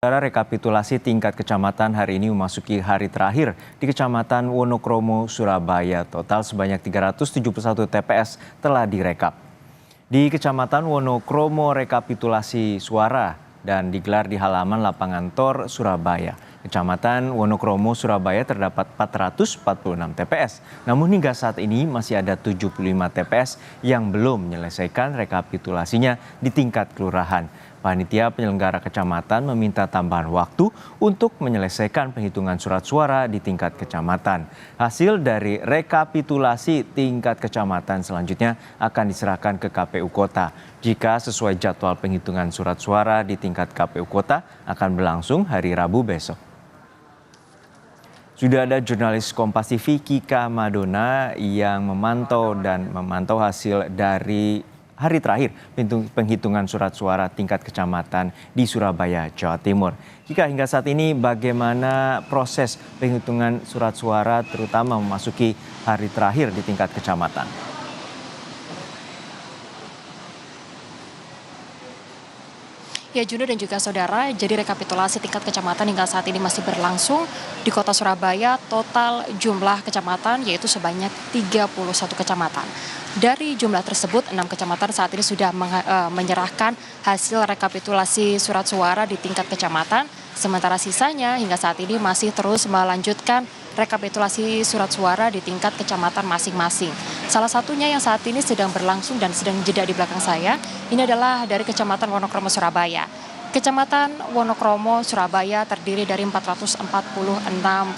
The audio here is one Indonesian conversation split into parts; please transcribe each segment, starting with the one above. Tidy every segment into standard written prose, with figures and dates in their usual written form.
Saudara, rekapitulasi tingkat kecamatan hari ini memasuki hari terakhir di Kecamatan Wonokromo, Surabaya. Total sebanyak 371 TPS telah direkap. Di Kecamatan Wonokromo, rekapitulasi suara dan digelar di halaman lapangan Tor, Surabaya. Kecamatan Wonokromo, Surabaya terdapat 446 TPS. Namun hingga saat ini masih ada 75 TPS yang belum menyelesaikan rekapitulasinya di tingkat kelurahan. Panitia penyelenggara kecamatan meminta tambahan waktu untuk menyelesaikan penghitungan surat suara di tingkat kecamatan. Hasil dari rekapitulasi tingkat kecamatan selanjutnya akan diserahkan ke KPU Kota. Jika sesuai jadwal penghitungan surat suara di tingkat KPU Kota akan berlangsung hari Rabu besok. Sudah ada jurnalis Kompas TV Kika Madona yang memantau hasil dari hari terakhir penghitungan surat suara tingkat kecamatan di Surabaya, Jawa Timur. Jika hingga saat ini bagaimana proses penghitungan surat suara terutama memasuki hari terakhir di tingkat kecamatan? Ya, Juno dan juga saudara, jadi rekapitulasi tingkat kecamatan hingga saat ini masih berlangsung di kota Surabaya. Total jumlah kecamatan yaitu sebanyak 31 kecamatan. Dari jumlah tersebut, 6 kecamatan saat ini sudah menyerahkan hasil rekapitulasi surat suara di tingkat kecamatan. Sementara sisanya hingga saat ini masih terus melanjutkan rekapitulasi surat suara di tingkat kecamatan masing-masing. Salah satunya yang saat ini sedang berlangsung dan sedang jeda di belakang saya, ini adalah dari Kecamatan Wonokromo, Surabaya. Kecamatan Wonokromo, Surabaya terdiri dari 446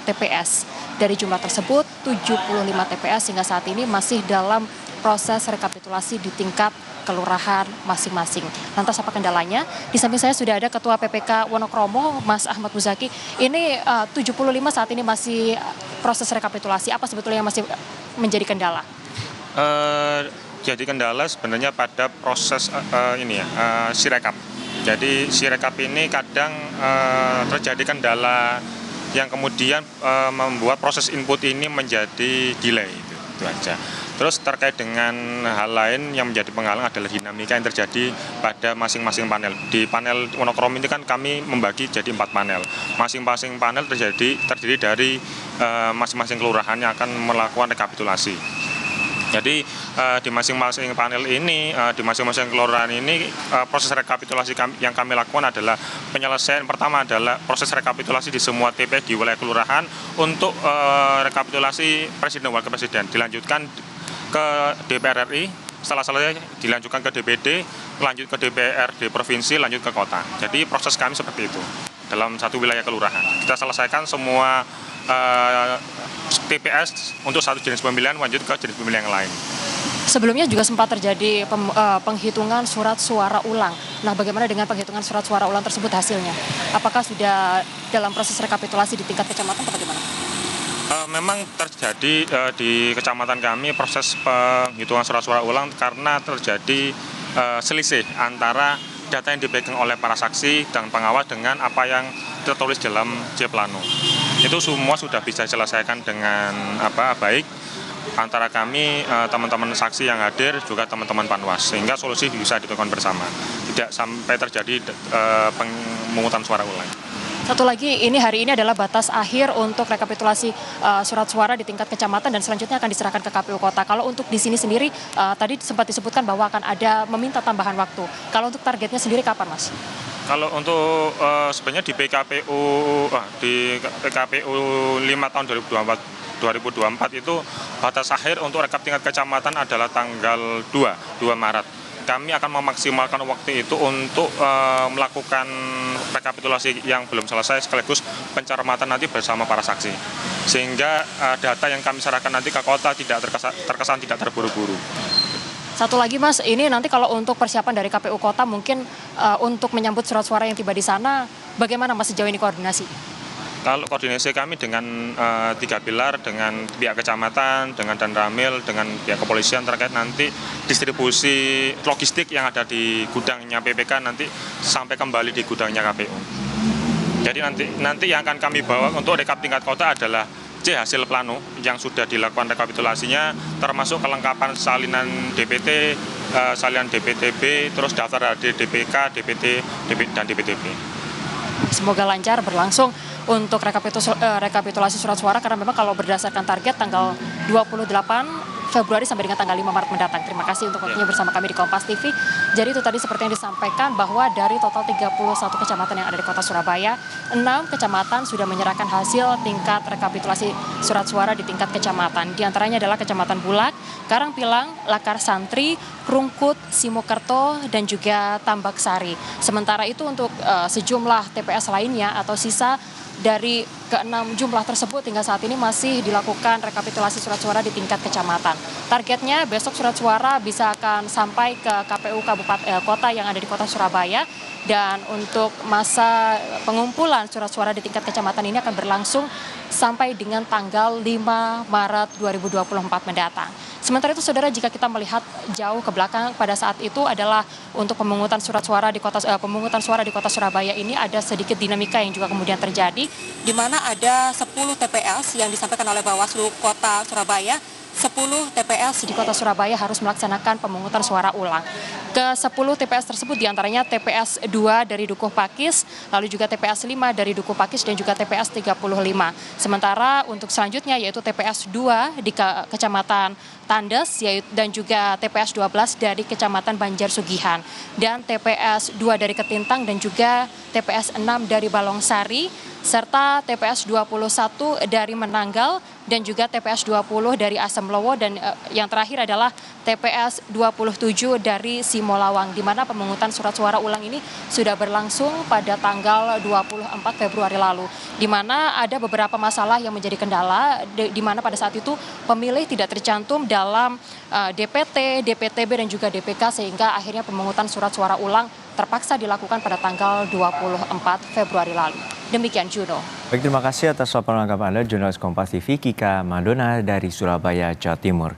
TPS. Dari jumlah tersebut, 75 TPS hingga saat ini masih dalam proses rekapitulasi di tingkat kelurahan masing-masing. Lantas apa kendalanya? Di samping saya sudah ada Ketua PPK Wonokromo, Mas Ahmad Muzaki. Ini 75 saat ini masih proses rekapitulasi. Apa sebetulnya yang masih menjadi kendala? Jadi kendala sebenarnya pada proses sirekap. Jadi sirekap ini kadang terjadi kendala yang kemudian membuat proses input ini menjadi delay. Itu aja. Terus terkait dengan hal lain yang menjadi penghalang adalah dinamika yang terjadi pada masing-masing panel. Di panel Wonokromo ini kan kami membagi jadi 4 panel. Masing-masing panel terdiri dari masing-masing kelurahan yang akan melakukan rekapitulasi. Jadi di masing-masing panel ini, di masing-masing kelurahan ini, proses rekapitulasi yang kami lakukan adalah penyelesaian pertama adalah proses rekapitulasi di semua TPS di wilayah kelurahan untuk rekapitulasi Presiden dan Wakil Presiden. Dilanjutkan ke DPR RI, setelah selesai dilanjutkan ke DPD, lanjut ke DPRD provinsi, lanjut ke kota. Jadi proses kami seperti itu dalam satu wilayah kelurahan. Kita selesaikan semua TPS untuk satu jenis pemilihan, lanjut ke jenis pemilihan yang lain. Sebelumnya juga sempat terjadi penghitungan surat suara ulang. Nah, bagaimana dengan penghitungan surat suara ulang tersebut hasilnya? Apakah sudah dalam proses rekapitulasi di tingkat kecamatan atau bagaimana? Memang terjadi di kecamatan kami proses penghitungan surat suara ulang karena terjadi selisih antara data yang dipegang oleh para saksi dan pengawas dengan apa yang tertulis dalam C-Plano. Itu semua sudah bisa diselesaikan dengan baik antara kami, teman-teman saksi yang hadir, juga teman-teman Panwas, sehingga solusi bisa ditemukan bersama, tidak sampai terjadi pemungutan suara ulang. Satu lagi, ini hari ini adalah batas akhir untuk rekapitulasi surat suara di tingkat kecamatan dan selanjutnya akan diserahkan ke KPU Kota. Kalau untuk di sini sendiri, tadi sempat disebutkan bahwa akan ada meminta tambahan waktu. Kalau untuk targetnya sendiri kapan, Mas? Kalau untuk sebenarnya di PKPU 5 tahun 2024 itu batas akhir untuk rekap tingkat kecamatan adalah tanggal 2 Maret. Kami akan memaksimalkan waktu itu untuk melakukan rekapitulasi yang belum selesai sekaligus pencermatan nanti bersama para saksi. Sehingga data yang kami serahkan nanti ke kota tidak terkesan tidak terburu-buru. Satu lagi, Mas, ini nanti kalau untuk persiapan dari KPU Kota mungkin untuk menyambut surat suara yang tiba di sana, bagaimana Mas sejauh ini koordinasi? Kalau koordinasi kami dengan 3 pilar, dengan pihak kecamatan, dengan Danramil, dengan pihak kepolisian terkait nanti distribusi logistik yang ada di gudangnya PPK nanti sampai kembali di gudangnya KPU. Jadi nanti yang akan kami bawa untuk rekap tingkat kota adalah C hasil plano yang sudah dilakukan rekapitulasinya, termasuk kelengkapan salinan DPT, salinan DPTB, terus daftar DPK, DPT, dan DPTB. semoga lancar berlangsung untuk rekapitulasi surat suara, karena memang kalau berdasarkan target tanggal 28 Februari sampai dengan tanggal 5 Maret mendatang. Terima kasih untuk waktunya bersama kami di Kompas TV. Jadi itu tadi seperti yang disampaikan bahwa dari total 31 kecamatan yang ada di kota Surabaya, 6 kecamatan sudah menyerahkan hasil tingkat rekapitulasi surat suara di tingkat kecamatan. Di antaranya adalah Kecamatan Bulak, Karangpilang, Lakar Santri, Krungkut, Simokerto, dan juga Tambak Sari. Sementara itu untuk sejumlah TPS lainnya atau sisa dari ke-6 jumlah tersebut hingga saat ini masih dilakukan rekapitulasi surat suara di tingkat kecamatan. Targetnya besok surat suara bisa akan sampai ke KPU kota yang ada di kota Surabaya, dan untuk masa pengumpulan surat suara di tingkat kecamatan ini akan berlangsung sampai dengan tanggal 5 Maret 2024 mendatang. Sementara itu saudara, jika kita melihat jauh ke belakang pada saat itu adalah untuk pemungutan suara di kota Surabaya ini ada sedikit dinamika yang juga kemudian terjadi, di mana ada 10 TPS yang disampaikan oleh Bawaslu Kota Surabaya. 10 TPS di kota Surabaya harus melaksanakan pemungutan suara ulang. Ke 10 TPS tersebut diantaranya TPS 2 dari Dukuh Pakis, lalu juga TPS 5 dari Dukuh Pakis, dan juga TPS 35. Sementara untuk selanjutnya yaitu TPS 2 di Kecamatan Tandes, dan juga TPS 12 dari Kecamatan Banjar Sugihan, dan TPS 2 dari Ketintang, dan juga TPS 6 dari Balongsari, serta TPS 21 dari Menanggal, dan juga TPS 20 dari Asemlowo, dan yang terakhir adalah TPS 27 dari Simolawang, di mana pemungutan surat suara ulang ini sudah berlangsung pada tanggal 24 Februari lalu, di mana ada beberapa masalah yang menjadi kendala, di mana pada saat itu pemilih tidak tercantum dalam DPT, DPTB, dan juga DPK, sehingga akhirnya pemungutan surat suara ulang terpaksa dilakukan pada tanggal 24 Februari lalu. Demikian Juno. Baik, terima kasih atas laporan lengkap Anda, jurnalis Kompas TV Kika Madona dari Surabaya, Jawa Timur.